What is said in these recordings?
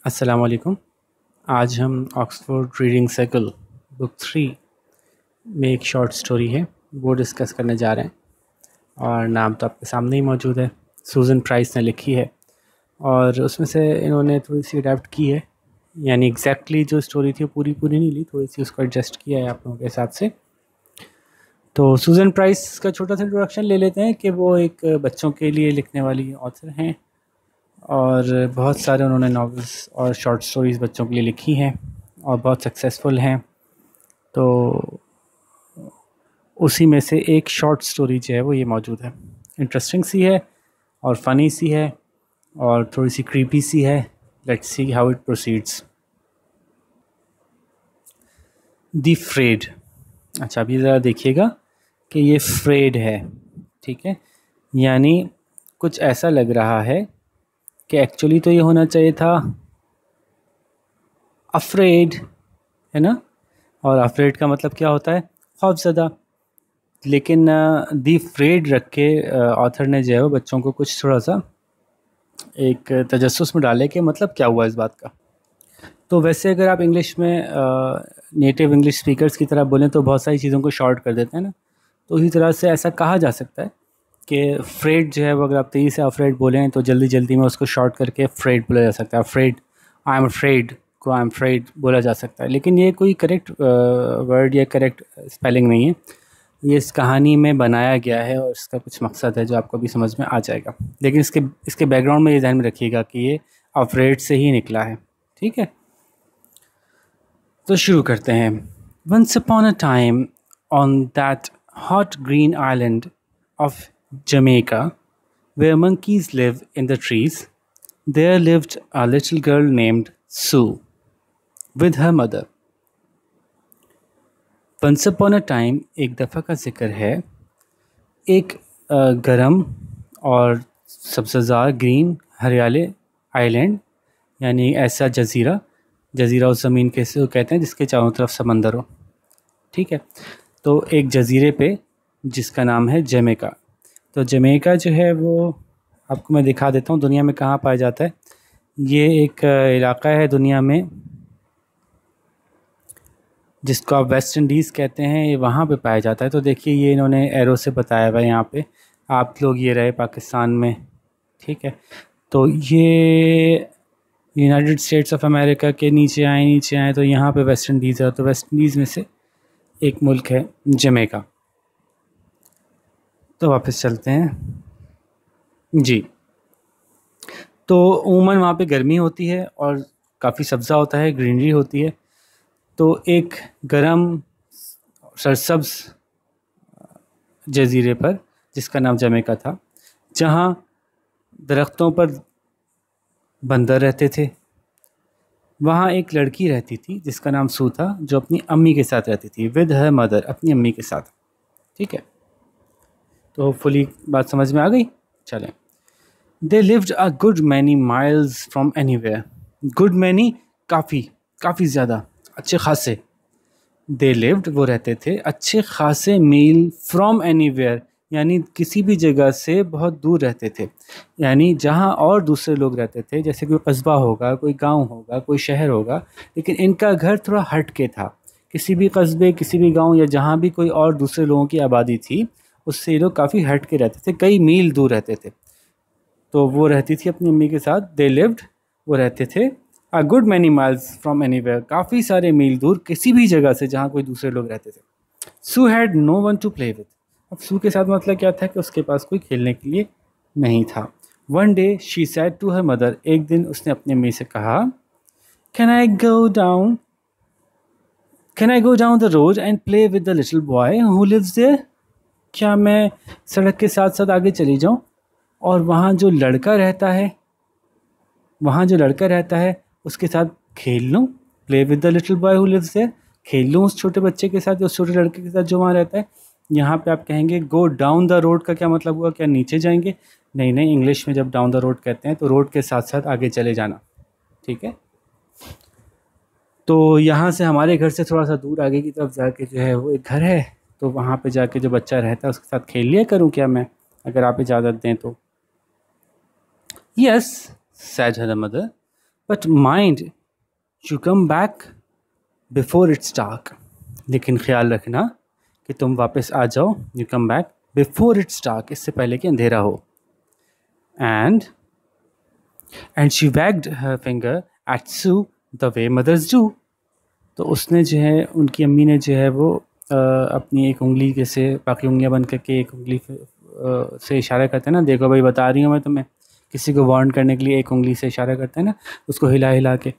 अस्सलाम वालेकुम। आज हम ऑक्सफोर्ड रीडिंग सर्कल बुक 3 में एक शॉर्ट स्टोरी है वो डिस्कस करने जा रहे हैं और नाम तो आपके सामने ही मौजूद है। सूज़न प्राइस ने लिखी है और उसमें से इन्होंने थोड़ी सी अडेप्ट की है, यानी एग्जैक्टली जो स्टोरी थी वो पूरी पूरी नहीं ली, थोड़ी सी उसको एडजस्ट किया है आप लोगों के हिसाब से। तो सूज़न प्राइस का छोटा सा इंट्रोडक्शन ले लेते हैं कि वो एक बच्चों के लिए लिखने वाली ऑथर हैं और बहुत सारे उन्होंने नॉवेल्स और शॉर्ट स्टोरीज़ बच्चों के लिए लिखी हैं और बहुत सक्सेसफुल हैं। तो उसी में से एक शॉर्ट स्टोरी जो है वो ये मौजूद है। इंटरेस्टिंग सी है और फ़नी सी है और थोड़ी सी क्रीपी सी है। Let's see how it proceeds. The Fred. अच्छा, अभी ज़रा देखिएगा कि ये फ्रेड है, ठीक है, यानी कुछ ऐसा लग रहा है कि एक्चुअली तो ये होना चाहिए था अफ्रेड, है ना। और अफ्रेड का मतलब क्या होता है? खौफज़दा। लेकिन दी फ्रेड रख के ऑथर ने जो है वो बच्चों को कुछ थोड़ा सा एक तजस्सुस में डाले कि मतलब क्या हुआ इस बात का। तो वैसे अगर आप इंग्लिश में नेटिव इंग्लिश स्पीकर्स की तरह बोलें तो बहुत सारी चीज़ों को शॉर्ट कर देते हैं ना, तो उसी तरह से ऐसा कहा जा सकता है कि फ्रेड जो है वो अगर आप तेज़ी से अफ्रेड बोलें तो जल्दी जल्दी में उसको शॉर्ट करके फ्रेड बोला जा सकता है। अफ्रेड, आई एम अफ्रेड को आई एम फ्रेड बोला जा सकता है, लेकिन ये कोई करेक्ट वर्ड या करेक्ट स्पेलिंग नहीं है। ये इस कहानी में बनाया गया है और इसका कुछ मकसद है जो आपको भी समझ में आ जाएगा। लेकिन इसके बैकग्राउंड में ये ध्यान में रखिएगा कि ये अफ्रेड से ही निकला है, ठीक है। तो शुरू करते हैं। Once upon a time on that hot green island of Jamaica where monkeys live in the trees, there lived a little girl named Sue with her mother. Once upon a time, एक दफ़ा का जिक्र है, एक गरम और Sabzar green हरियाले island, यानी ऐसा जज़ीरा, जज़ीरा उस ज़मीन के से कहते हैं जिसके चारों तरफ समंदर हो, ठीक है। तो एक जज़ीरे पे जिसका नाम है जमैका। तो जमैका जो है वो आपको मैं दिखा देता हूँ दुनिया में कहाँ पाया जाता है। ये एक इलाका है दुनिया में जिसको आप वेस्ट इंडीज़ कहते हैं, ये वहाँ पे पाया जाता है। तो देखिए ये इन्होंने एरो से बताया हुआ है यहाँ पे, आप लोग ये रहे पाकिस्तान में, ठीक है। तो ये यूनाइटेड स्टेट्स ऑफ अमेरिका के नीचे आए तो यहाँ पे वेस्ट इंडीज़ है। तो वेस्ट इंडीज़ में से एक मुल्क है जमैका। तो वापस चलते हैं जी। तो उमूमन वहाँ पे गर्मी होती है और काफ़ी सब्ज़ा होता है, ग्रीनरी होती है। तो एक गरम सरसब्ज़ जज़ीरे पर जिसका नाम जमैका था, जहाँ दरख्तों पर बंदर रहते थे, वहाँ एक लड़की रहती थी जिसका नाम सू था, जो अपनी अम्मी के साथ रहती थी, विद हर मदर, अपनी अम्मी के साथ, ठीक है। तो होपफुली बात समझ में आ गई। चलें। They lived a good many miles from anywhere. Good many काफ़ी, काफ़ी ज़्यादा, अच्छे खासे। दे लिव्ड वो रहते थे, अच्छे खासे मील फ्रॉम एनीवेयर, यानी किसी भी जगह से बहुत दूर रहते थे, यानी जहाँ और दूसरे लोग रहते थे, जैसे कोई कस्बा होगा, कोई गांव होगा, कोई शहर होगा, लेकिन इनका घर थोड़ा हट के था। किसी भी कस्बे, किसी भी गांव या जहाँ भी कोई और दूसरे लोगों की आबादी थी, उससे ये लोग काफ़ी हट के रहते थे, कई मील दूर रहते थे। तो वो रहती थी अपनी अम्मी के साथ। दे लिव्ड वो रहते थे a good many miles from anywhere, काफ़ी सारे मील दूर किसी भी जगह से जहाँ कोई दूसरे लोग रहते थे। Sue had no one to play with. अब सू के साथ मतलब क्या था कि उसके पास कोई खेलने के लिए नहीं था। One day she said to her mother, एक दिन उसने अपनी अम्मी से कहा, can I go down can I go down the road and play with the little boy who lives there. क्या मैं सड़क के साथ साथ आगे चली जाऊँ और वहाँ जो लड़का रहता है उसके साथ खेल लूँ, play with the little boy who lives there, खेल लूँ उस छोटे बच्चे के साथ, उस छोटे लड़के के साथ जो वहाँ रहता है। यहाँ पे आप कहेंगे गो डाउन द रोड का क्या मतलब हुआ? क्या नीचे जाएंगे? नहीं नहीं, इंग्लिश में जब डाउन द रोड कहते हैं तो रोड के साथ साथ आगे चले जाना, ठीक है। तो यहाँ से हमारे घर से थोड़ा सा दूर आगे की तरफ जाके जो है वो एक घर है, तो वहाँ पे जाके जो बच्चा रहता है उसके साथ खेल लिया करूँ क्या मैं, अगर आप इजाज़त दें तो। Yes said her mother, but mind you come back before it's dark, लेकिन ख्याल रखना कि तुम वापस आ जाओ, you come back before it's dark, इससे पहले कि अंधेरा हो। And she wagged her finger at Sue the way mothers do. तो उसने जो है, उनकी अम्मी ने जो है वो अपनी एक उंगली जैसे बाकी उंगलियां बंद करके एक उंगली से इशारा करते हैं ना, देखो भाई बता रही हूँ मैं तुम्हें, किसी को वार्न करने के लिए एक उंगली से इशारा करते हैं ना, उसको हिला हिला के,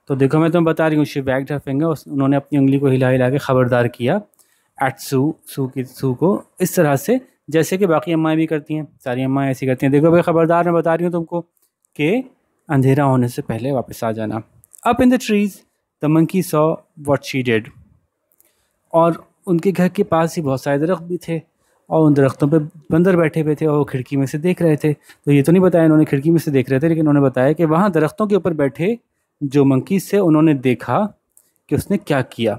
तो देखो मैं तुम्हें बता रही हूँ। शी वैग्ड हर फिंगर, उन्होंने अपनी उंगली को हिला हिला के ख़बरदार किया एट सू को, इस तरह से जैसे कि बाकी अम्माएँ भी करती हैं, सारी अम्माएँ ऐसी करती हैं, देखो भाई ख़बरदार मैं बता रही हूँ तुमको कि अंधेरा होने से पहले वापस आ जाना। Up in the trees the monkey saw what she did. और उनके घर के पास ही बहुत सारे दरख्त भी थे और उन दरख्तों पे बंदर बैठे हुए थे और वो खिड़की में से देख रहे थे। तो ये तो नहीं बताया इन्होंने खिड़की में से देख रहे थे, लेकिन उन्होंने बताया कि वहाँ दरख्तों के ऊपर बैठे जो मंकीज़ थे उन्होंने देखा कि उसने क्या किया।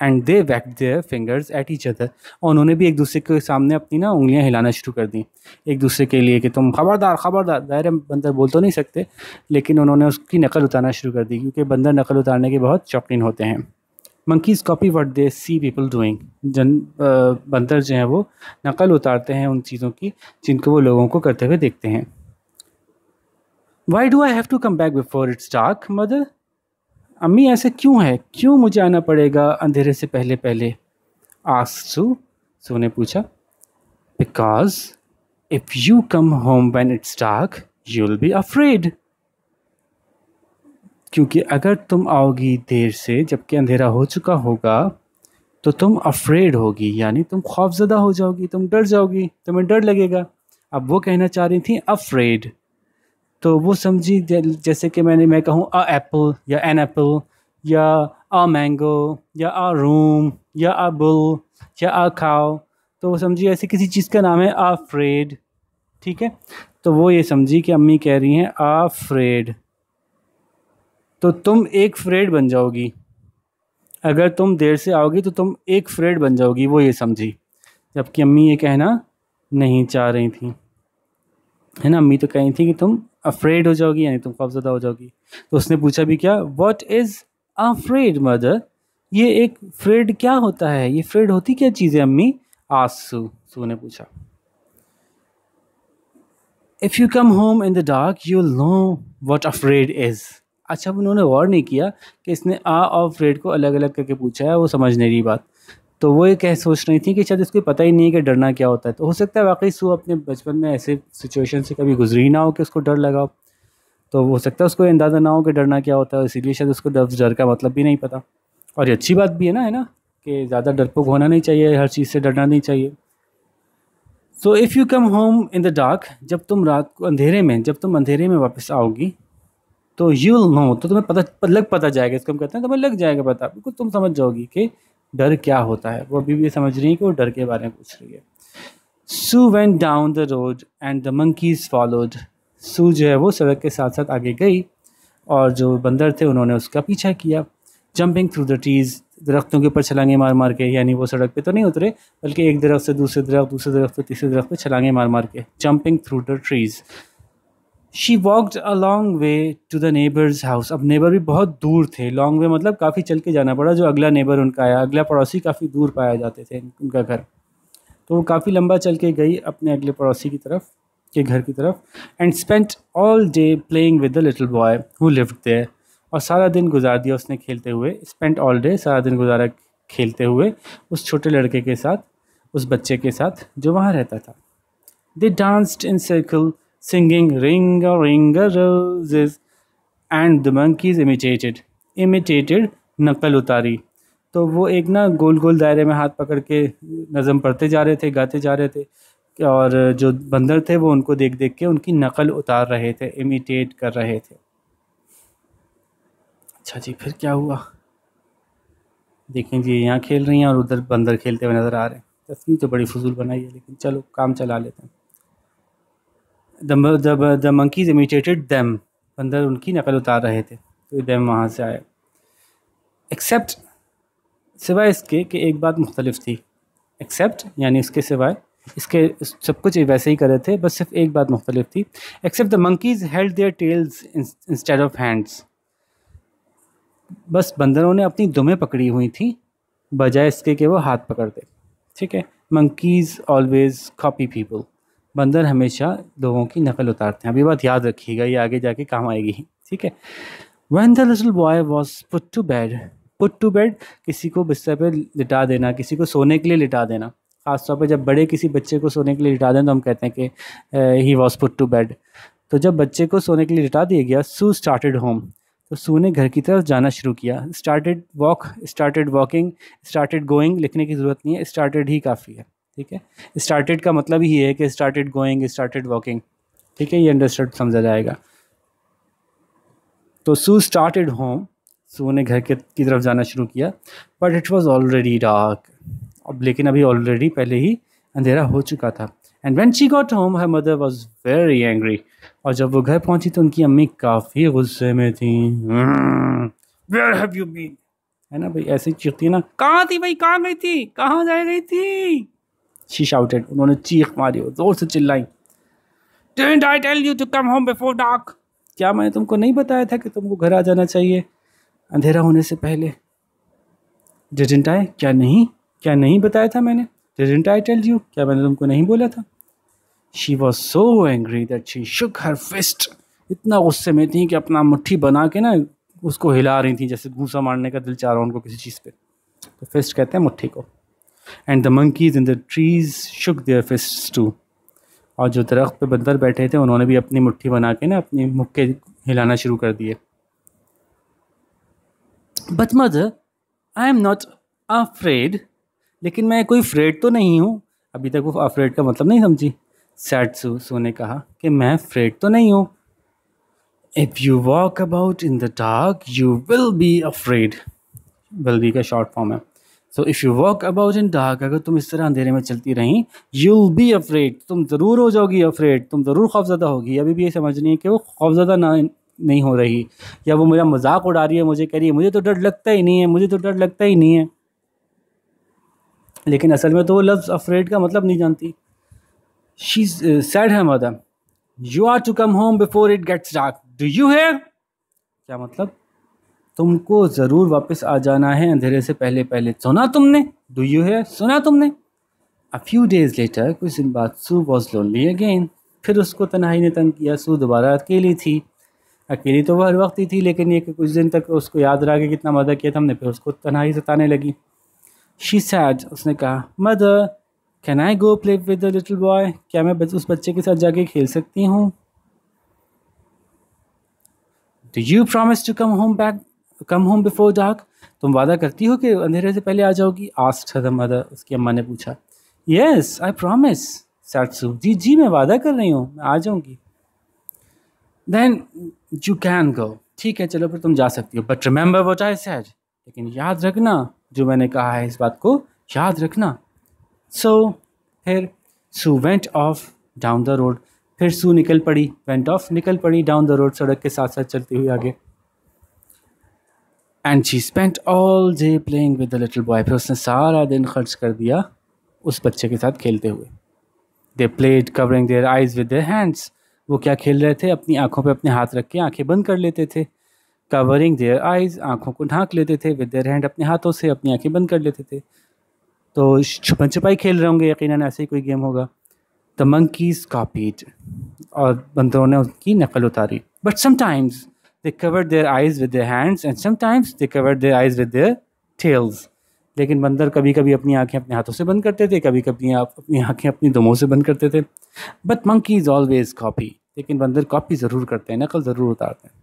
And they whacked their fingers at each other, और उन्होंने भी एक दूसरे के सामने अपनी ना उंगलियां हिलाना शुरू कर दी एक दूसरे के लिए कि तुम खबरदार खबरदार। ज़ाहिर बंदर बोल तो नहीं सकते, लेकिन उन्होंने उसकी नकल उतारना शुरू कर दी, क्योंकि बंदर नकल उतारने के बहुत शौकीन होते हैं। Monkeys copy what they see people doing, बंदर जो हैं वो नकल उतारते हैं उन चीज़ों की जिनको वो लोगों को करते हुए देखते हैं। Why do I have to come back before it's dark mother, अम्मी ऐसे क्यों है, क्यों मुझे आना पड़ेगा अंधेरे से पहले पहले। आस्क्ड सू ने पूछा। Because if you come home when it's dark you will be afraid, क्योंकि अगर तुम आओगी देर से जबकि अंधेरा हो चुका होगा तो तुम अफ्रेड होगी, यानी तुम खौफजदा हो जाओगी, तुम डर जाओगी, तुम्हें डर लगेगा। अब वो कहना चाह रही थी अफ्रेड, तो वो समझी जैसे कि मैं कहूँ अ एप्पल या एन एप्पल या अ मैंगो या अ रूम या अ बुल या अ काउ, तो वो समझी ऐसी किसी चीज़ का नाम है अफ्रेड, ठीक है। तो वो ये समझी कि अम्मी कह रही हैं अफ्रेड, तो तुम एक फ्रेड बन जाओगी, अगर तुम देर से आओगी तो तुम एक फ्रेड बन जाओगी, वो ये समझी। जबकि अम्मी ये कहना नहीं चाह रही थी, है ना। अम्मी तो कही थी कि तुम अफ्रेड हो जाओगी, यानी तुम खौफज़दा हो जाओगी। तो उसने पूछा भी क्या, व्हाट इज़ अफ्रेड मदर, ये एक फ्रेड क्या होता है, ये फ्रेड होती क्या चीज़ है अम्मी। आस्क्ड सू ने पूछा। If you come home in the dark you will know what afraid is. अच्छा, अब उन्होंने गौर नहीं किया कि इसने आ और फ्रेड को अलग अलग करके पूछा है, वो समझ नहीं रही बात। तो वो ये कह सोच रही थी कि शायद इसको पता ही नहीं है कि डरना क्या होता है। तो हो सकता है वाकई सू अपने बचपन में ऐसे सिचुएशन से कभी गुजरी ना हो कि उसको डर लगा हो, तो हो सकता है उसको अंदाज़ा ना हो कि डरना क्या होता है, इसीलिए शायद उसको डर का मतलब भी नहीं पता। और ये अच्छी बात भी है ना कि ज़्यादा डरपोक होना नहीं चाहिए, हर चीज़ से डरना नहीं चाहिए। So if you come home in the dark, जब तुम रात को अंधेरे में, जब तुम अंधेरे में वापस आओगी तो यू विल नो, तो तुम्हें पता जाएगा, इसको हम कहते हैं तुम्हें लग जाएगा पता, बिल्कुल तुम समझ जाओगी कि डर क्या होता है। वो अभी भी समझ रही है कि वो डर के बारे में पूछ रही है। Sue went down the road and the monkeys followed. Sue जो है वो सड़क के साथ साथ आगे गई और जो बंदर थे उन्होंने उसका पीछा किया। जंपिंग थ्रू द ट्रीज़, दरख्तों के ऊपर छलांगे मार मार के, यानी वो सड़क पे तो नहीं उतरे बल्कि एक दरख्त से दूसरे दरख्त, दूसरे दरख्त से तीसरे दरख्त पे छलांगे मार मार के। Jumping through the trees. She walked a long way to the neighbours house. अब नेबर भी बहुत दूर थे, लॉन्ग वे मतलब काफ़ी चल के जाना पड़ा, जो अगला नेबर उनका आया, अगला पड़ोसी काफ़ी दूर पाया जाते थे उनका घर, तो वो काफ़ी लंबा चल के गई अपने अगले पड़ोसी की तरफ, के घर की तरफ। And spent all day playing with the little boy who lived there, और सारा दिन गुजार दिया उसने खेलते हुए। स्पेंट ऑल डे, सारा दिन गुजारा खेलते हुए उस छोटे लड़के के साथ, उस बच्चे के साथ जो वहाँ रहता था। They danced in circle singing ring a ring a roses and the monkeys imitated नकल उतारी। तो वो एक ना गोल गोल दायरे में हाथ पकड़ के नज़म पढ़ते जा रहे थे, गाते जा रहे थे, और जो बंदर थे वो उनको देख देख के उनकी नकल उतार रहे थे, इमिटेट कर रहे थे। अच्छा जी, फिर क्या हुआ देखें जी, यहाँ खेल रही हैं और उधर बंदर खेलते हुए नज़र आ रहे हैं। तस्वीर तो बड़ी फजूल बनाई है, लेकिन चलो काम चला लेते हैं। द मंकीज़ इमिटेटेड दैम, बंदर उनकी नकल उतार रहे थे, तो दैम वहाँ से आए। एक्सेप्ट, सिवाय इसके कि एक बात मुख्तलिफ थी। एक्सेप्ट यानी इसके सिवाय, इसके सब कुछ वैसे ही कर रहे थे, बस सिर्फ एक बात मुख्तलिफ थी। Except the monkeys held their tails instead of hands. बस बंदरों ने अपनी दुमें पकड़ी हुई थी बजाय इसके कि वो हाथ पकड़ते। ठीक है, मंकीज़ ऑलवेज कॉपी पीपल, बंदर हमेशा लोगों की नकल उतारते हैं। अभी बात याद रखिएगा, ये आगे जाके काम आएगी। ठीक है, When the little boy was put to bed, किसी को बिस्तर पे लिटा देना, किसी को सोने के लिए लिटा देना। ख़ास तौर पे जब बड़े किसी बच्चे को सोने के लिए लिटा दें तो हम कहते हैं कि he was put to bed. तो जब बच्चे को सोने के लिए लिटा दिया गया, सू स्टार्टेड होम, तो सू ने घर की तरफ जाना शुरू किया। स्टार्टेड वॉकिंग, स्टार्टेड गोइंग लिखने की ज़रूरत नहीं है, स्टार्टेड ही काफ़ी है। ठीक है, स्टार्टेड का मतलब ही है कि स्टार्टेड गोइंग, स्टार्टेड वॉकिंग। ठीक है, ये अंडरस्टूड समझा जाएगा। तो सू स्टार्टेड होम, सू ने घर की तरफ जाना शुरू किया। But it was already dark, अब लेकिन अभी ऑलरेडी पहले ही अंधेरा हो चुका था। And when she got home her mother was very angry, और जब वो घर पहुंची तो उनकी अम्मी काफ़ी गुस्से में थी। वेयर हैव यू बीन, है ना भाई, ऐसे ही चीखती है ना, कहाँ थी भाई, कहाँ गई थी, कहाँ जा गई थी। शी शाउटेड, उन्होंने चीख मारी और जोर से चिल्लाई। Didn't I tell you to come home before dark, क्या मैंने तुमको नहीं बताया था कि तुमको घर आ जाना चाहिए अंधेरा होने से पहले। डिडंट आई, क्या नहीं बताया था मैंने। डिडंट आई टेल यू, क्या मैंने तुमको नहीं बोला था। She was so angry that she shook her fist, इतना गुस्से में थी कि अपना मुट्ठी बना के ना उसको हिला रही थी, जैसे घूसा मारने का दिल चाह रहा उनको किसी चीज़ पे। तो फिस्ट कहते हैं मुट्ठी को। And the monkeys in the trees shook their fists too, और जो दरख्त पे बंदर बैठे थे उन्होंने भी अपनी मुट्ठी बना के ना अपनी मुक्के हिलाना शुरू कर दिए। But mother I am not afraid, लेकिन मैं कोई फ्रेड तो नहीं हूँ। अभी तक वो अफ्रेड का मतलब नहीं समझी। सैड सू ने कहा कि मैं फ्रेड तो नहीं हूँ। If you walk about in the dark you will be afraid, will be का शॉर्ट फॉर्म है। So if you walk about in dark, अगर तुम इस तरह अंधेरे में चलती रहीं, यूल बी अफ्रेड, तुम ज़रूर हो जाओगी अफ्रेड, तुम ज़रूर खौफज़दा होगी। अभी भी ये समझनी है कि वो खौफज़दा नहीं हो रही, या वो मेरा मजाक उड़ा रही है, मुझे कह रही है मुझे तो डर लगता ही नहीं है, मुझे तो डर लगता ही नहीं है, लेकिन असल में तो वो लफ्ज़ अफ्रेड का मतलब नहीं जानती। She said her mother, you are to come home before it gets dark, do you hear, क्या मतलब, तुमको ज़रूर वापस आ जाना है अंधेरे से पहले पहले, सुना तुमने, डू यू हेयर, सुना तुमने। अ फ्यू डेज लेटर, कुछ दिन बाद, सू वॉज लोनली अगेन, फिर उसको तन्हाई ने तंग किया। सू दोबारा अकेली थी। अकेली तो वह हर वक्त ही थी, लेकिन ये कि कुछ दिन तक उसको याद रहा कि कितना मदद किया था हमने, फिर उसको तन्हाई सताने लगी। शी सैड, उसने कहा, mother can I go play with the little boy, क्या मैं उस बच्चे के साथ जाके खेल सकती हूँ। Do you promise to come home before dark, तुम वादा करती हो कि अंधेरे से पहले आ जाओगी। आस्क्ड हर मदर, उसकी अम्मा ने पूछा। येस आई प्रॉमिस, सैड सू, जी जी मैं वादा कर रही हूँ, मैं आ जाऊँगी। देन यू कैन गो, ठीक है चलो फिर तुम जा सकती हो, but remember what I said, लेकिन याद रखना जो मैंने कहा है, इस बात को याद रखना। सो फिर Sue went off down the road, फिर सू निकल पड़ी, वेंट ऑफ निकल पड़ी, डाउन द रोड सड़क के साथ साथ चलती हुई आगे। And she spent all day playing with the little boy, फिर उसने सारा दिन खर्च कर दिया उस बच्चे के साथ खेलते हुए। They played covering their eyes with their hands, वो क्या खेल रहे थे, अपनी आंखों पे अपने हाथ रख के आंखें बंद कर लेते थे। कवरिंग देयर आइज, आंखों को ढांक लेते थे, विद देयर हैंड, अपने हाथों से अपनी आंखें बंद कर लेते थे। तो छुपन छुपाई खेल रहे होंगे यकीनन, ऐसे ही कोई गेम होगा। द मंकीज कॉपीड, और बंदरों ने उसकी नकल उतारी। But sometimes they covered their eyes with their hands and sometimes they covered their eyes with their tales, लेकिन बंदर कभी कभी अपनी आंखें अपने हाथों से बंद करते थे, कभी कभी अपनी आंखें अपनी दुमों से बंद करते थे। बट मंकीज ऑलवेज कॉपी, लेकिन बंदर कॉपी ज़रूर करते हैं, नकल ज़रूर उतारते हैं।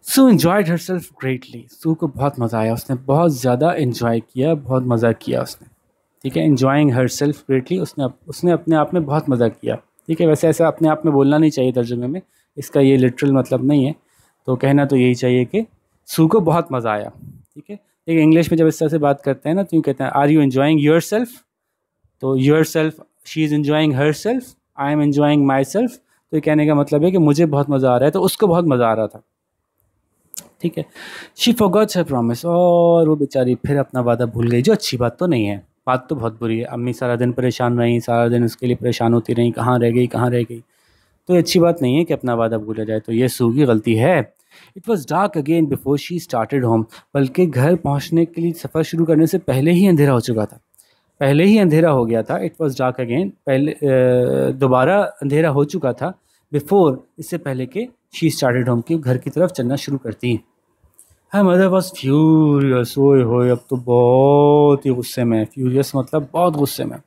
सू इन्जॉयड हर सेल्फ ग्रेटली, सू को बहुत मज़ा आया, उसने बहुत ज़्यादा इन्जॉय किया, बहुत मज़ा किया उसने। ठीक है, इन्जॉइंग हर सेल्फ ग्रेटली, उसने अपने आप में बहुत मज़ा किया। ठीक है, वैसे ऐसा अपने आप में बोलना नहीं चाहिए तर्जुमे में, इसका ये लिटरल मतलब नहीं है, तो कहना तो यही चाहिए कि सू को बहुत मज़ा आया। ठीक है, लेकिन इंग्लिश में जब इस तरह से बात करते हैं ना, तो यूँ कहते हैं, are you enjoying yourself, तो yourself, she is enjoying herself, I am enjoying myself, तो ये कहने का मतलब है कि मुझे बहुत मज़ा आ रहा है, तो उसको बहुत मज़ा आ रहा था। ठीक है, शी फॉरगॉट हर प्रॉमिस, और वो बेचारी फिर अपना वादा भूल गई, जो अच्छी बात तो नहीं है, बात तो बहुत बुरी है। अम्मी सारा दिन परेशान रहीं, सारा दिन उसके लिए परेशान होती रहीं, कहाँ रह गई, तो ये अच्छी बात नहीं है कि अपना वादा भूला जाए, तो ये सू की गलती है। It was dark again before she started home. बल्कि घर पहुंचने के लिए सफ़र शुरू करने से पहले ही अंधेरा हो चुका था, पहले ही अंधेरा हो गया था। इट वॉज डार्क अगेन, पहले दोबारा अंधेरा हो चुका था। बिफोर, इससे पहले कि शी स्टार्टेड होम, कि घर की तरफ चलना शुरू करती। Her mother was furious. ओए होए, अब तो बहुत ही गुस्से में। फ्यूरियस मतलब बहुत गुस्से में।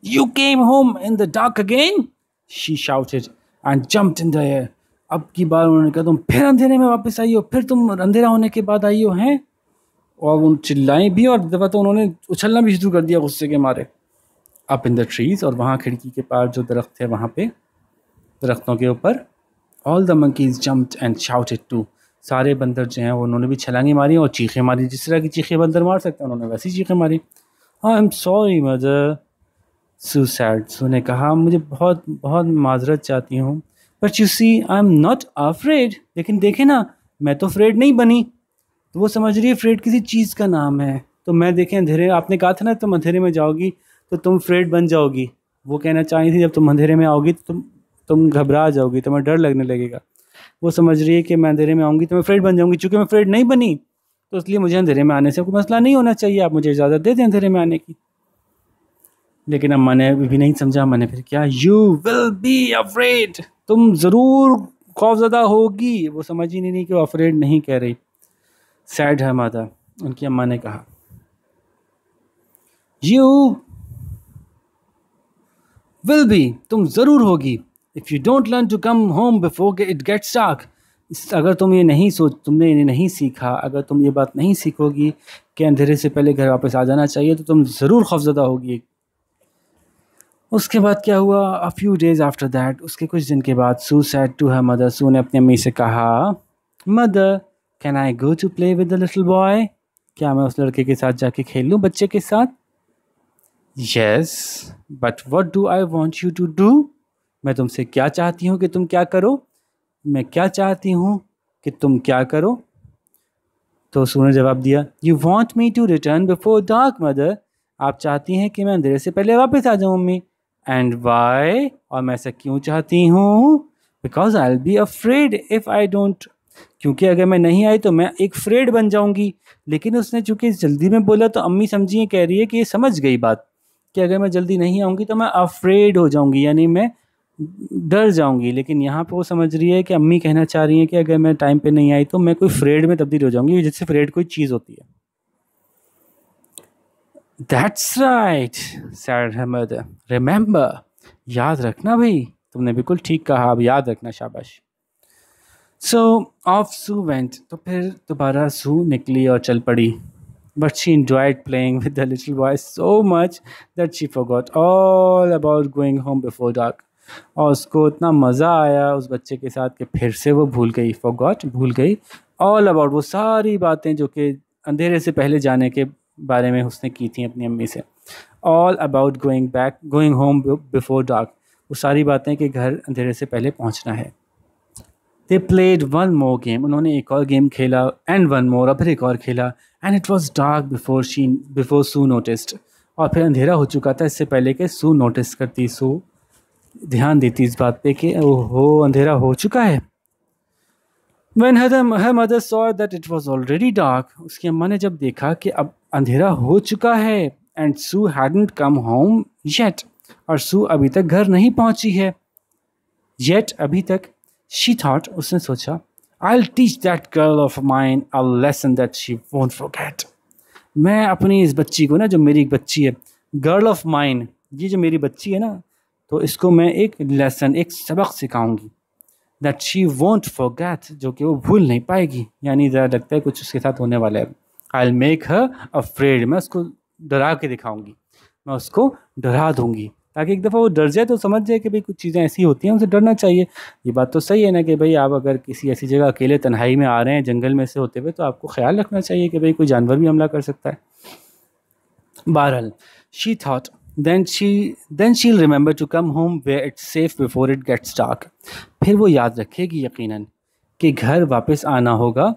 You came home in the dark again? She shouted and jumped in the air. अब की बार उन्होंने कहा, तुम फिर अंधेरे में वापस आई हो, फिर तुम अंधेरा होने के बाद आई हो हैं? और उन चिल्लाई भी, और दफ़ा तो उन्होंने उछलना भी शुरू कर दिया गुस्से के मारे। अप इन द ट्रीज, और वहाँ खिड़की के पार जो दरख्त थे वहाँ पे, दरख्तों के ऊपर, all the monkeys jumped and shouted too. सारे बंदर जो हैं वो उन्होंने भी छलांगे मारी और चीखें मारी। जिस तरह की चीखें बंदर मार सकते हैं उन्होंने वैसी चीखें मारी। I am sorry mother, Sue said. Sue ने कहा, मुझे बहुत बहुत माजरत चाहती हूँ। But you see I am not afraid. लेकिन देखे ना, मैं तो फ्रेड नहीं बनी। तो वो समझ रही है फ्रेड किसी चीज़ का नाम है। तो मैं देखें अंधेरे, आपने कहा था ना तुम अंधेरे में जाओगी तो तुम फ्रेड बन जाओगी। वो कहना चाह रही थी जब तुम अंधेरे में आओगी तो तुम घबरा जाओगी, तुम्हें डर लगने लगेगा। वो समझ रही है कि मैं अंधेरे में आऊँगी तो मैं फ्रेड बन जाऊँगी। चूँकि मैं फ्रेड नहीं बनी तो इसलिए मुझे अंधेरे में आने से कोई मसला नहीं होना चाहिए। आप मुझे इजाज़त दे दें अंधेरे में आने की। लेकिन अम्मा ने भी नहीं समझा। अम्मा ने फिर क्या, यू विल बी अफ्रेड, तुम ज़रूर खौफज़दा होगी। वो समझ ही नहीं कि वो अफ्रेड नहीं कह रही। सैड है माता, उनकी अम्मा ने कहा, यू विल बी, तुम ज़रूर होगी। If you don't learn to come home before it gets dark, अगर तुम ये नहीं तुमने ये नहीं सीखा, अगर तुम ये बात नहीं सीखोगी कि अंधेरे से पहले घर वापस आ जाना चाहिए, तो तुम ज़रूर खौफज़दा होगी। उसके बाद क्या हुआ? A few days after that, उसके कुछ दिन के बाद, Sue said to her mother, Sue ने अपनी अम्मी से कहा, mother can I go to play with the little boy, क्या मैं उस लड़के के साथ जाके खेल लूँ, बच्चे के साथ? Yes but what do I want you to do, मैं तुमसे क्या चाहती हूँ कि तुम क्या करो, मैं क्या चाहती हूँ कि तुम क्या करो? तो सू ने जवाब दिया, you want me to return before dark mother, आप चाहती हैं कि मैं अंधेरे से पहले वापस आ जाऊँ मम्मी। एंड वाई, और मैं ऐसा क्यों चाहती हूँ? Because I will be afraid if I don't, क्योंकि अगर मैं नहीं आई तो मैं एक फ्रेड बन जाऊँगी। लेकिन उसने चूँकि जल्दी में बोला तो अम्मी समझी, कह रही है कि ये समझ गई बात कि अगर मैं जल्दी नहीं आऊँगी तो मैं अफ्रेड हो जाऊँगी, यानी मैं डर जाऊँगी। लेकिन यहाँ पे वो समझ रही है कि अम्मी कहना चाह रही हैं कि अगर मैं टाइम पे नहीं आई तो मैं कोई फ्रेड में तब्दील हो जाऊँगी, जिससे फ्रेड कोई चीज़ होती है। That's right, said her mother. Remember, याद रखना भाई, तुमने बिल्कुल ठीक कहा, अब याद रखना, शाबाश। So off Sue went, तो फिर दोबारा सू निकली और चल पड़ी। But she enjoyed playing with the little boy so much that she forgot all about going home before dark. और उसको इतना मज़ा आया उस बच्चे के साथ कि फिर से वो भूल गई, forgot, भूल गई all about, वो सारी बातें जो कि अंधेरे से पहले जाने के बारे में उसने की थी अपनी अम्मी से। All about going home before dark, वो सारी बातें कि घर अंधेरे से पहले पहुंचना है। They played one more game, उन्होंने एक और गेम खेला। एंड वन मोर, और फिर एक और खेला। And it was dark before Sue noticed, और फिर अंधेरा हो चुका था इससे पहले कि सू नोटिस करती, सू ध्यान देती इस बात पे कि ओहो अंधेरा हो चुका है। When her mother saw that it was already dark, उसकी अम्मा ने जब देखा कि अब अंधेरा हो चुका है, and Sue hadn't come home yet, और सू अभी तक घर नहीं पहुंची है, yet अभी तक, she thought, उसने सोचा, I'll teach that girl of mine a lesson that she won't forget. मैं अपनी इस बच्ची को ना, जो मेरी बच्ची है, गर्ल ऑफ माइन, ये जो मेरी बच्ची है ना, तो इसको मैं एक लेसन, एक सबक सिखाऊंगी, that she won't forget, जो कि वो भूल नहीं पाएगी। यानी ज़रा लगता है कुछ उसके साथ होने वाला है। I'll make her afraid, मैं उसको डरा के दिखाऊंगी, मैं उसको डरा दूंगी, ताकि एक दफ़ा वो डर जाए तो समझ जाए कि भाई कुछ चीज़ें ऐसी होती हैं, उसे डरना चाहिए। ये बात तो सही है ना कि भाई आप अगर किसी ऐसी जगह अकेले तन्हाई में आ रहे हैं जंगल में से होते हुए, तो आपको ख्याल रखना चाहिए कि भाई कोई जानवर भी हमला कर सकता है। बहरहाल, she thought, then she'll remember to come home where it's safe before it gets dark. फिर वो याद रखेगी यकीनन कि घर वापस आना होगा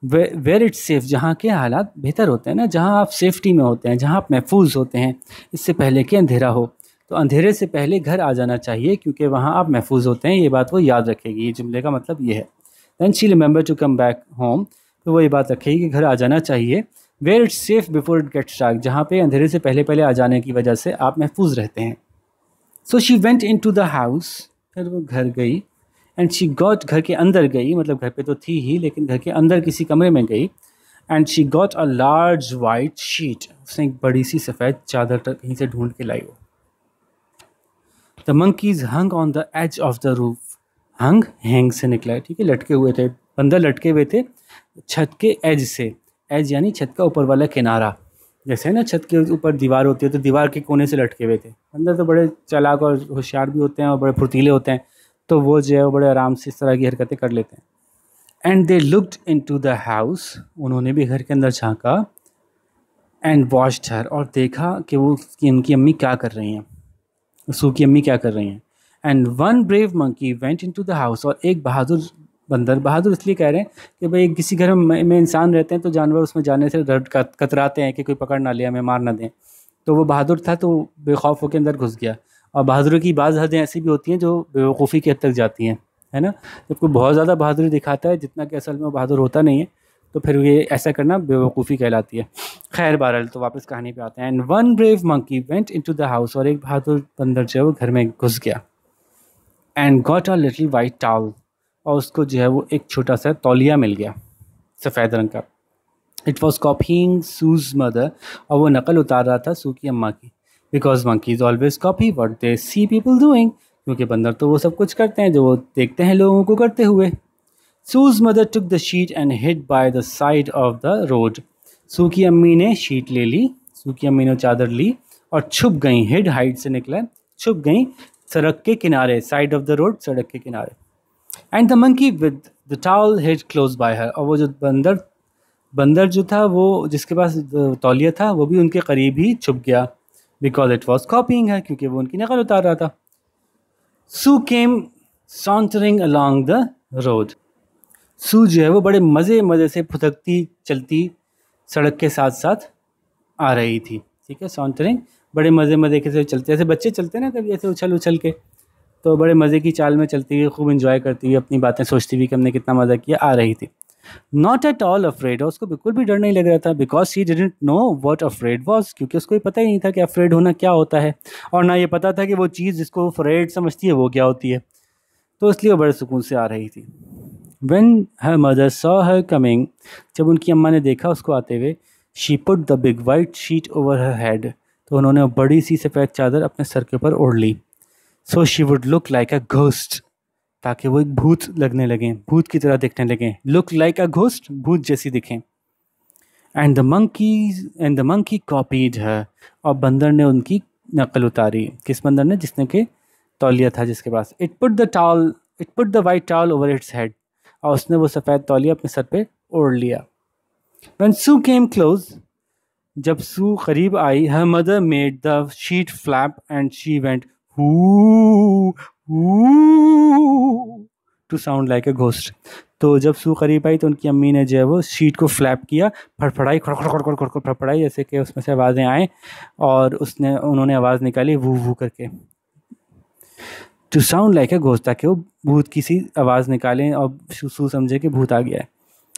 where it's safe, जहाँ के हालात बेहतर होते हैं ना, जहाँ आप सेफ्टी में होते हैं, जहाँ आप महफूज होते हैं, इससे पहले कि अंधेरा हो। तो अंधेरे से पहले घर आ जाना चाहिए क्योंकि वहाँ आप महफूज होते हैं। ये बात वो याद रखेगी। ये जुमले का मतलब ये है। Then she remember to come back home, तो वो ये बात रखेगी कि घर आ जाना चाहिए, where it's safe before it gets dark, जहाँ पे अंधेरे से पहले पहले आ जाने की वजह से आप महफूज रहते हैं। So she went into the house, फिर वो घर गई, एंड शी गॉट, घर के अंदर गई, मतलब घर पे तो थी ही लेकिन घर के अंदर किसी कमरे में गई, and she got a large white sheet, उसने एक बड़ी सी सफ़ेद चादर कहीं से ढूंढ के लाई वो। The monkeys hung on the edge of the roof, hung hang से निकला है, ठीक है, लटके हुए थे, बंदर लटके हुए थे छत के एज से, एज यानी छत का ऊपर वाला किनारा, जैसे ना छत के ऊपर दीवार होती है तो दीवार के कोने से लटके हुए थे। बंदर तो बड़े चालाक और होशियार भी होते हैं और बड़े फुर्तीले होते हैं, तो वो जो है वो बड़े आराम से इस तरह की हरकतें कर लेते हैं। And they looked into the house, उन्होंने भी घर के अंदर झांका, एंड वॉच्ड हर, और देखा कि वो इनकी अम्मी क्या कर रही हैं, सू की अम्मी क्या कर रही हैं। And one brave monkey went into the house, और एक बहादुर बंदर, बहादुर इसलिए कह रहे हैं कि भाई किसी घर में इंसान रहते हैं तो जानवर उसमें जाने से कतराते हैं कि कोई पकड़ ना ले, हमें मार ना दें, तो वो बहादुर था तो बेखौफ होकर अंदर घुस गया। और बहादुरी की बाज़ हदें ऐसी भी होती हैं जो बेवकूफ़ी की हद तक जाती हैं, है ना, जब कोई बहुत ज़्यादा बहादुरी दिखाता है जितना कि असल में वो बहादुर होता नहीं है, तो फिर ये ऐसा करना बेवकूफ़ी कहलाती है। खैर बहरहाल तो वापस कहानी पे आते हैं। And one brave monkey went into the house, और एक बहादुर बंदर जो है वो घर में घुस गया, and got a little white towel, और उसको जो है वो एक छोटा सा तौलिया मिल गया सफ़ेद रंग का। It was copying shoes mother, और वो नकल उतार रहा था सू की अम्मा की, because monkeys always copy what they see people doing, क्योंकि बंदर तो वो सब कुछ करते हैं जो वो देखते हैं लोगों को करते हुए। Sue's mother took the sheet and hid by the side of the road, Sue की अम्मी ने शीट ले ली, सू की अम्मी ने चादर ली और छुप गई, हिड हाइड से निकला, छुप गई सड़क के किनारे, साइड ऑफ द रोड, सड़क के किनारे। And the monkey with the towel hid close by her, और वो जो बंदर जो था वो जिसके पास तौलिया था वो भी उनके करीब ही छुप गया, बिकॉज इट वॉज कॉपिंग है, क्योंकि वो उनकी नकल उतार रहा था। सू केम सॉन्टरिंग अलॉन्ग द रोड, सू जो है वो बड़े मज़े से फुदकती चलती सड़क के साथ साथ आ रही थी, ठीक है, सॉन्टरिंग, बड़े मज़े के से चलते, जैसे बच्चे चलते ना कभी ऐसे उछल उछल के, तो बड़े मज़े की चाल में चलती हुई, खूब इंजॉय करती हुई, अपनी बातें सोचती हुई कि हमने कितना मज़ा किया, आ रही थी। नॉट एट ऑल अफ्रेड, और उसको बिल्कुल भी डर नहीं लग रहा था, because she didn't know what afraid was, क्योंकि उसको ये पता ही नहीं था कि अफ्रेड होना क्या होता है, और ना ये पता था कि वो चीज़ जिसको अफ्रेड समझती है वो क्या होती है, तो इसलिए वो बड़े सुकून से आ रही थी। When her mother saw her coming, जब उनकी अम्मा ने देखा उसको आते हुए, she put the big white sheet over her head, तो उन्होंने बड़ी सी सफ़ेद चादर अपने सर के ऊपर ओढ़ ली, so she would look like a ghost, ताकि वो एक भूत लगने लगें, भूत की तरह दिखने लगें, look like a ghost, भूत जैसी दिखें। and the monkey copied her, और बंदर ने उनकी नकल उतारी, किस बंदर ने, जिसने के तौलिया था जिसके पास। it put the white towel over its head, और उसने वो सफ़ेद तौलिया अपने सर पे ओढ़ लिया। When Sue came close, जब सू करीब आई, her mother made the sheet flap and she went hoo hoo to sound like a ghost, तो जब सू करीब आई तो उनकी अम्मी ने जो है वो शीट को फ्लैप किया, फड़फड़ाई, खड़खड़ फड़फड़ाई, जैसे कि उसमें से आवाज़ें आएँ, और उन्होंने आवाज़ निकाली वू वू करके, to sound like a ghost, ताकि वो भूत की सी आवाज़ निकालें और सू समझे कि भूत आ गया है।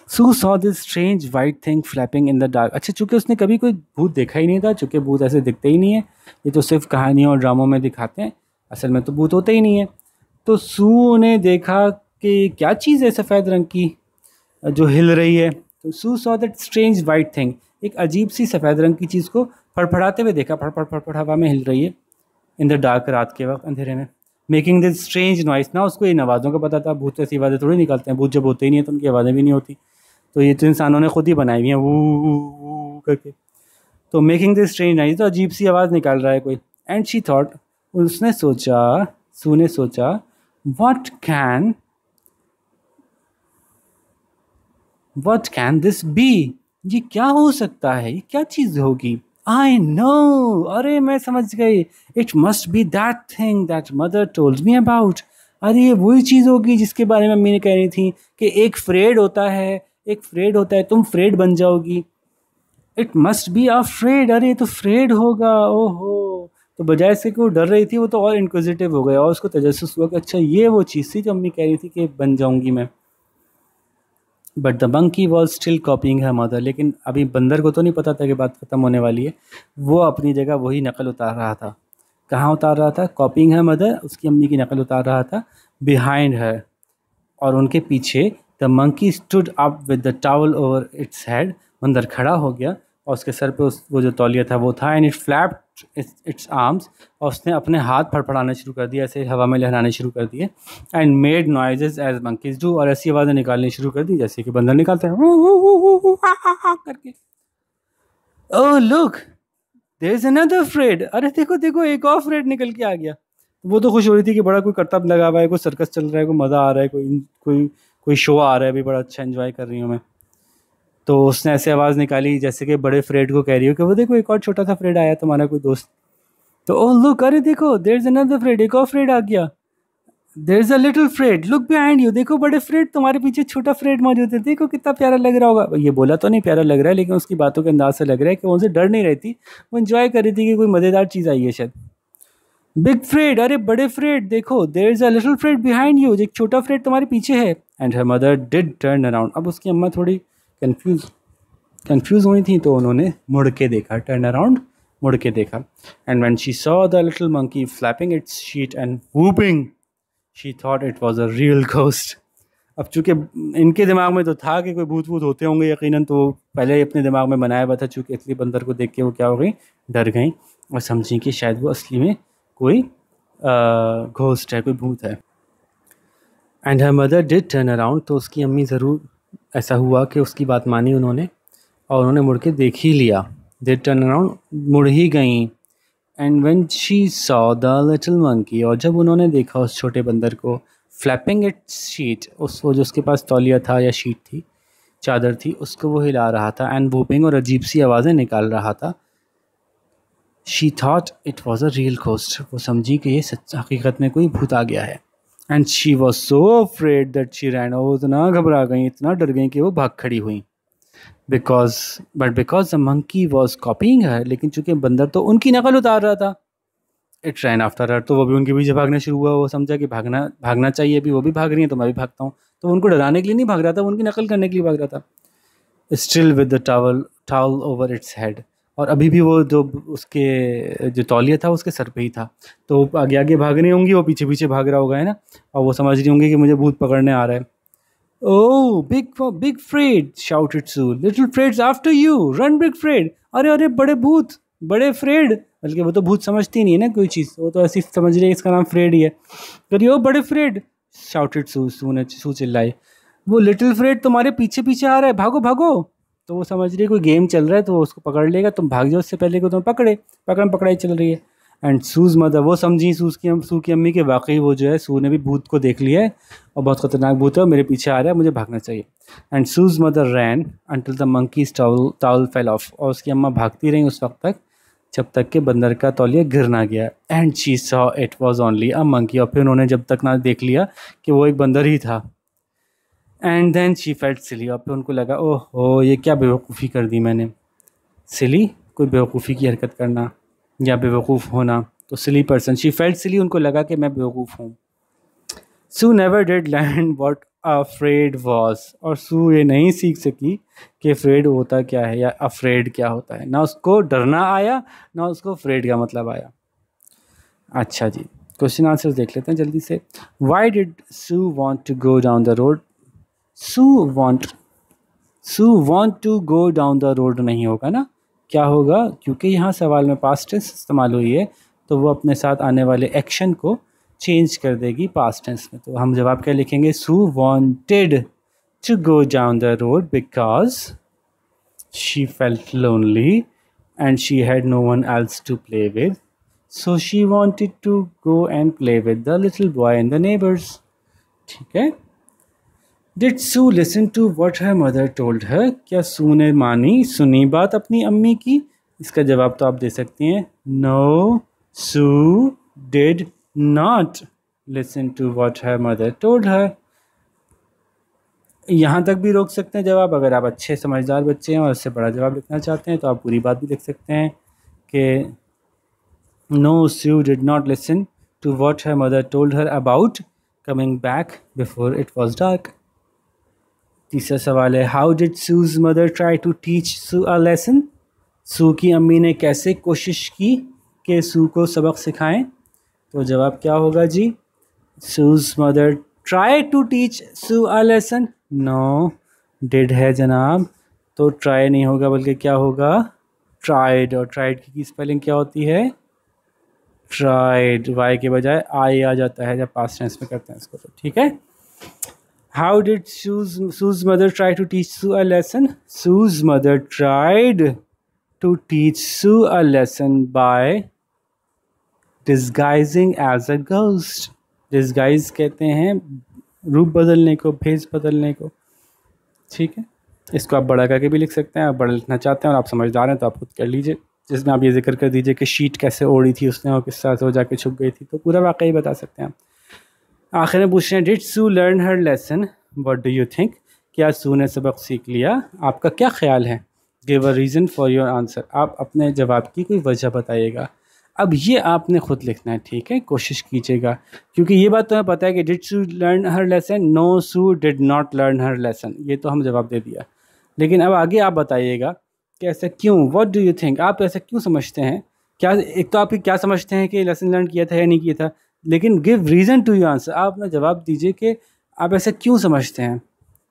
Sue saw this strange white thing flapping in the dark, अच्छा चूँकि उसने कभी कोई भूत देखा ही नहीं था, चूँकि भूत ऐसे दिखते ही नहीं है, ये तो सिर्फ कहानियों और ड्रामों में दिखाते हैं, असल में तो भूत होते ही नहीं है। तो सू ने देखा कि क्या चीज़ है सफ़ेद रंग की जो हिल रही है, तो Sue saw that strange white thing, एक अजीब सी सफ़ेद रंग की चीज़ को फड़फड़ाते हुए देखा, फड़फड़ हवा में हिल रही है, इन द डार्क, रात के वक्त अंधेरे में, मेकिंग दिस स्ट्रेंज नॉइस, ना उसको इन आवाज़ों का पता था, भूत ऐसी आवाज़ें थोड़ी निकालते हैं, भूत जब होते ही नहीं है तो उनकी आवाज़ें भी नहीं होती, तो ये तो इंसानों ने खुद ही बनाई हुई हैं वो करके, तो मेकिंग दिस स्ट्रेंज नॉइस, तो अजीब सी आवाज़ निकाल रहा है कोई। एंड शी थॉट, उसने सोचा, सू ने सोचा, व्हाट कैन दिस बी, ये क्या हो सकता है, ये क्या चीज़ होगी। आई नो, अरे मैं समझ गई, it must B that thing that mother told me about, अरे ये वही चीज़ होगी जिसके बारे में मम्मी ने कह रही थी कि एक फ्रेड होता है, तुम फ्रेड बन जाओगी। It must be a Fred, अरे ये तो फ्रेड होगा, ओहो, तो बजाय से कि वो डर रही थी वो तो और इंक्विजिटिव हो गया, और उसको तजस्सुस हुआ कि अच्छा ये वो चीज़ थी जो मम्मी कह रही थी कि बन जाऊंगी मैं। But the monkey was still कॉपिंग her mother. लेकिन अभी बंदर को तो नहीं पता था कि बात ख़त्म होने वाली है। वो अपनी जगह वही नकल उतार रहा था। कहाँ उतार रहा था? कॉपिंग हर मदर, उसकी अम्मी की नकल उतार रहा था। बिहाइंड हर, और उनके पीछे the monkey stood up with the towel over its head. बंदर खड़ा हो गया और उसके सर पे वो जो तौलिया था वो था। And it flapped it's arms, और उसने अपने हाथ फड़फड़ाने शुरू कर दिए, ऐसे हवा में लहराने शुरू कर दिए। And made noises as monkeys do, और ऐसी आवाज़ें निकालनी शुरू कर दी जैसे कि बंदर निकालते हैं करके। Oh look, there is another Fred. अरे देखो देखो, एक और फ्रेड निकल के आ गया। वो तो खुश हो रही थी कि बड़ा कोई करतब लगा हुआ है, कोई सर्कस चल रहा है, कोई मज़ा आ रहा है, कोई कोई शो आ रहा है, अभी बड़ा अच्छा एंजॉय कर रही हूँ मैं। तो उसने ऐसे आवाज़ निकाली जैसे कि बड़े फ्रेड को कह रही हो कि वो देखो एक और छोटा सा फ्रेड आया, तुम्हारा कोई दोस्त। तो ओह लुक, अरे देखो, देयर इज अनदर फ्रेड, एक और फ्रेड आ गया। There is a little Fred, look behind you, देखो बड़े फ्रेड तुम्हारे पीछे छोटा फ्रेड मौजूद है, देखो कितना प्यारा लग रहा होगा। ये बोला तो नहीं प्यारा लग रहा है, लेकिन उसकी बातों के अंदाज से लग रहा है कि वो उनसे डर नहीं रही थी, वो एंजॉय कर रही थी कि कोई मज़ेदार चीज़ आई है शायद। बिग फ्रेड, अरे बड़े फ्रेड देखो, there is a little Fred behind you, एक छोटा फ्रेड तुम्हारे पीछे है। And her mother did turn around. अब उसकी अम्मा थोड़ी कंफ्यूज हुई थी, तो उन्होंने मुड़ के देखा, टर्न अराउंड, मुड़ के देखा। And when she saw the little monkey flapping it's sheet and whooping, she thought it was a real ghost. अब चूंकि इनके दिमाग में तो था कि कोई भूत वूत होते होंगे यकीनन, तो पहले ही अपने दिमाग में बनाया हुआ था, चूंकि इसलिए बंदर को देख के वो क्या हो गई, डर गई और समझी कि शायद वो असली में कोई घोस्ट है, कोई भूत है। And her mother did turn around, तो उसकी अम्मी ज़रूर, ऐसा हुआ कि उसकी बात मानी उन्होंने और उन्होंने मुड़ के देख ही लिया। डिड टर्न अराउंड, मुड़ ही गई। And when she saw the little monkey, और जब उन्होंने देखा उस छोटे बंदर को, फ्लैपिंग इट्स शीट, उस वो जो उसके पास तौलिया था या शीट थी, चादर थी, उसको वो हिला रहा था। एंड वूपिंग, और अजीब सी आवाज़ें निकाल रहा था। She thought it was a real ghost, वो समझी कि ये सच हकीकत में कोई भूत आ गया है। And she was so afraid that she रैन, वो इतना घबरा गई, इतना डर गई कि वो भाग खड़ी हुई। Because the monkey was copying her, लेकिन चूंकि बंदर तो उनकी नकल उतार रहा था, इट रैन आफ्टर हर, तो वो भी उनके पीछे भागना शुरू हुआ। वो समझा कि भागना चाहिए, अभी वो भी भाग रही है तो मैं भी भागता हूँ। तो उनको डराने के लिए नहीं भाग रहा था, वो उनकी नकल करने के लिए भाग रहा था। Still with the towel over its head, और अभी भी वो जो उसके जो तौलिया था उसके सर पे ही था। तो वो आगे आगे भाग रही होंगी, वो पीछे पीछे भाग रहा होगा, है ना, और वो समझ रही होंगी कि मुझे भूत पकड़ने आ रहा है। Oh big Fred shouted Sue, little Fred's after you, run big Fred. अरे अरे बड़े भूत, बड़े फ्रेड, बल्कि वो तो भूत समझती नहीं है ना कोई चीज़, वो तो ऐसी समझ रही है इसका नाम फ्रेड ही है। करिए ओ बड़े फ्रेड, शाउटेड सू चिल्लाई, वो लिटिल फ्रेड तुम्हारे पीछे पीछे आ रहा है, भागो भागो। तो वो समझ रही है कोई गेम चल रहा है, तो वो उसको पकड़ लेगा, तुम भाग जाओ उससे पहले को तुम्हें पकड़े, पकड़ पकड़ाई चल रही है। एंड सूज मदर, वो समझी सू की अम्मी के वाकई वो जो है, सू ने भी भूत को देख लिया है और बहुत खतरनाक भूत है और मेरे पीछे आ रहा है, मुझे भागना चाहिए। And Sue's mother ran until the monkey's towel fell off, और उसकी अम्मा भागती रही उस वक्त तक जब तक कि बंदर का तौलिया गिर ना गया। And she saw it was only a monkey, और फिर उन्होंने जब तक ना देख लिया कि वो एक बंदर ही था। एंड देन शी फेल्ट सिली, और फिर उनको लगा ओह ये क्या बेवकूफ़ी कर दी मैंने। सिली, कोई बेवकूफ़ी की हरकत करना या बेवकूफ़ होना, तो silly person, she felt silly, उनको लगा कि मैं बेवकूफ़ हूँ। Sue never did learn what afraid was, और सू ये नहीं सीख सकी कि फ्रेड होता क्या है या अफ्रेड क्या होता है। ना उसको डरना आया, ना उसको फ्रेड का मतलब आया। अच्छा जी, क्वेश्चन आंसर्स देख लेते हैं जल्दी से। Why did Sue want to go down the road? Sue want to go down the road नहीं होगा ना, क्या होगा, क्योंकि यहाँ सवाल में पास्ट टेंस इस्तेमाल हुई है, तो वो अपने साथ आने वाले एक्शन को चेंज कर देगी पास्ट टेंस में। तो हम जवाब क्या लिखेंगे, Sue wanted to go down the road because she felt lonely and she had no one else to play with, so she wanted to go and play with the little boy in the neighbours. ठीक है। Did Sue listen to what her mother told her? क्या Sue ने सुनी बात अपनी अम्मी की? इसका जवाब तो आप दे सकती हैं, No, Sue did not listen to what her mother told her. यहाँ तक भी रोक सकते हैं जवाब, अगर आप अच्छे समझदार बच्चे हैं और उससे बड़ा जवाब लिखना चाहते हैं तो आप पूरी बात भी लिख सकते हैं कि No, Sue did not listen to what her mother told her about coming back before it was dark. तीसरा सवाल है, how did Sue's mother try to teach Sue a lesson? Sue की अम्मी ने कैसे कोशिश की कि सू को सबक सिखाएं? तो जवाब क्या होगा जी? Sue's mother try to teach Sue a lesson. No, did है जनाब, तो ट्राई नहीं होगा बल्कि क्या होगा? ट्राइड। और ट्राइड की स्पेलिंग क्या होती है? ट्राइड। वाई के बजाय आई आ जाता है जब पास्ट टेंस में करते हैं इसको, तो ठीक है। How did Sue's mother try to teach Sue a lesson? Sue's mother tried to teach Sue a lesson by disguising as a ghost. Disguise कहते हैं रूप बदलने को, भेष बदलने को, ठीक है। इसको आप बड़ा करके भी लिख सकते हैं, आप बड़ा लिखना चाहते हैं और आप समझदार हैं तो आप खुद कर लीजिए, जिसमें आप ये जिक्र कर दीजिए कि शीट कैसे ओढ़ी थी उसने और किस तरह से वो जाके छुप गई थी, तो पूरा वाकई बता सकते हैं आप। आखिर में पूछ रहे हैं, did Sue learn her lesson? What do you think? क्या सू ने सबक सीख लिया? आपका क्या ख्याल है? Give a reason for your answer. आप अपने जवाब की कोई वजह बताइएगा। अब ये आपने खुद लिखना है, ठीक है, कोशिश कीजिएगा, क्योंकि ये बात तुम्हें पता है कि did Sue learn her lesson? No, Sue did not learn her lesson, ये तो हम जवाब दे दिया। लेकिन अब आगे आप बताइएगा कि ऐसा क्यों, व्हाट डू यू थिंक, आप ऐसा क्यों समझते हैं? क्या, एक तो आप क्या समझते हैं कि लेसन लर्न किया था या नहीं किया था, लेकिन give reason to your answer, आप अपना जवाब दीजिए कि आप ऐसा क्यों समझते हैं।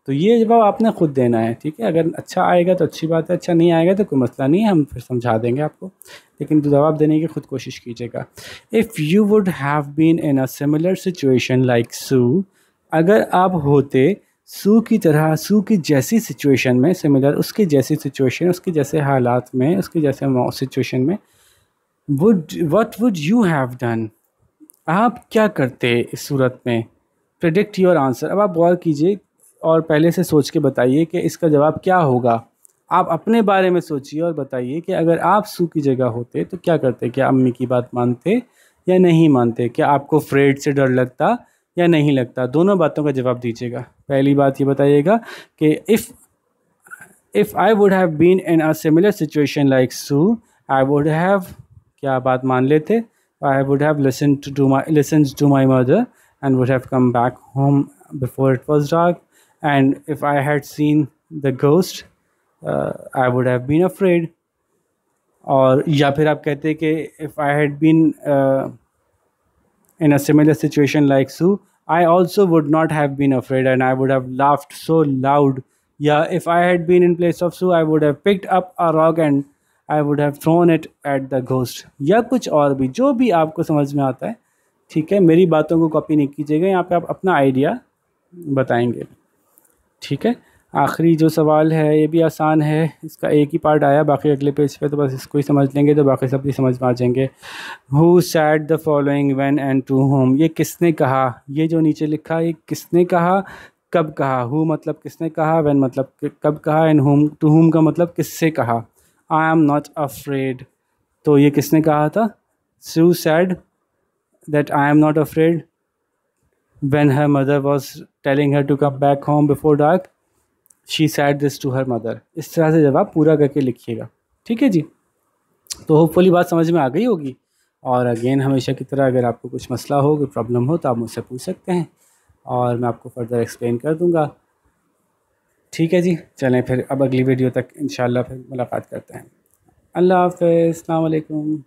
तो ये जवाब आपने खुद देना है, ठीक है। अगर अच्छा आएगा तो अच्छी बात है, अच्छा नहीं आएगा तो कोई मसला नहीं है, हम फिर समझा देंगे आपको, लेकिन जवाब देने की खुद कोशिश कीजिएगा। If you would have been in a similar situation like Sue, अगर आप होते सू की तरह, सू की जैसी सिचुएशन में, सिमिलर उसके जैसी सिचुएशन, उसके जैसे हालात में, उसके जैसे सिचुएशन में, what would you have done? आप क्या करते इस सूरत में? Predict your answer. अब आप गौर कीजिए और पहले से सोच के बताइए कि इसका जवाब क्या होगा। आप अपने बारे में सोचिए और बताइए कि अगर आप सू की जगह होते तो क्या करते? क्या अम्मी की बात मानते या नहीं मानते? क्या आपको फ्रेड से डर लगता या नहीं लगता? दोनों बातों का जवाब दीजिएगा। पहली बात ये बताइएगा कि if I would have been in a similar situation like Sue, I would have, क्या बात मान लेते? I would have listened to my mother and would have come back home before it was dark. And if I had seen the ghost, I would have been afraid. और या फिर आप कहते कि if I had been in a similar situation like Sue, I also would not have been afraid and I would have laughed so loud. Yeah, if I had been in place of Sue, I would have picked up a rock and I would have thrown it at the ghost. या कुछ और भी, जो भी आपको समझ में आता है, ठीक है। मेरी बातों को कॉपी नहीं कीजिएगा, यहाँ पे आप अपना आइडिया बताएंगे, ठीक है। आखिरी जो सवाल है ये भी आसान है, इसका एक ही पार्ट आया, बाकी अगले पेज पे, तो बस इसको ही समझ लेंगे तो बाकी सब भी समझ में आ जाएंगे। Who said the following when and to home? ये किसने कहा? ये जो नीचे लिखा है, ये किसने कहा, कब कहा? हु मतलब किसने कहा, व्हेन मतलब कब कहा, एंड होम, टू होम का मतलब किससे कहा। आई एम नॉट अफ्रेड, तो ये किसने कहा था? Sue said that I am not afraid when her mother was telling her to come back home before dark. She said this to her mother. इस तरह से जवाब पूरा करके लिखिएगा, ठीक है जी। तो होपफुली बात समझ में आ गई होगी। और अगेन हमेशा की तरह अगर आपको कुछ मसला हो, कोई प्रॉब्लम हो तो आप मुझसे पूछ सकते हैं और मैं आपको फर्दर एक्सप्लेन कर दूंगा, ठीक है जी। चलें फिर अब अगली वीडियो तक इंशाल्लाह फिर मुलाकात करते हैं। अल्लाह हाफ़िज़, अस्सलाम वालेकुम।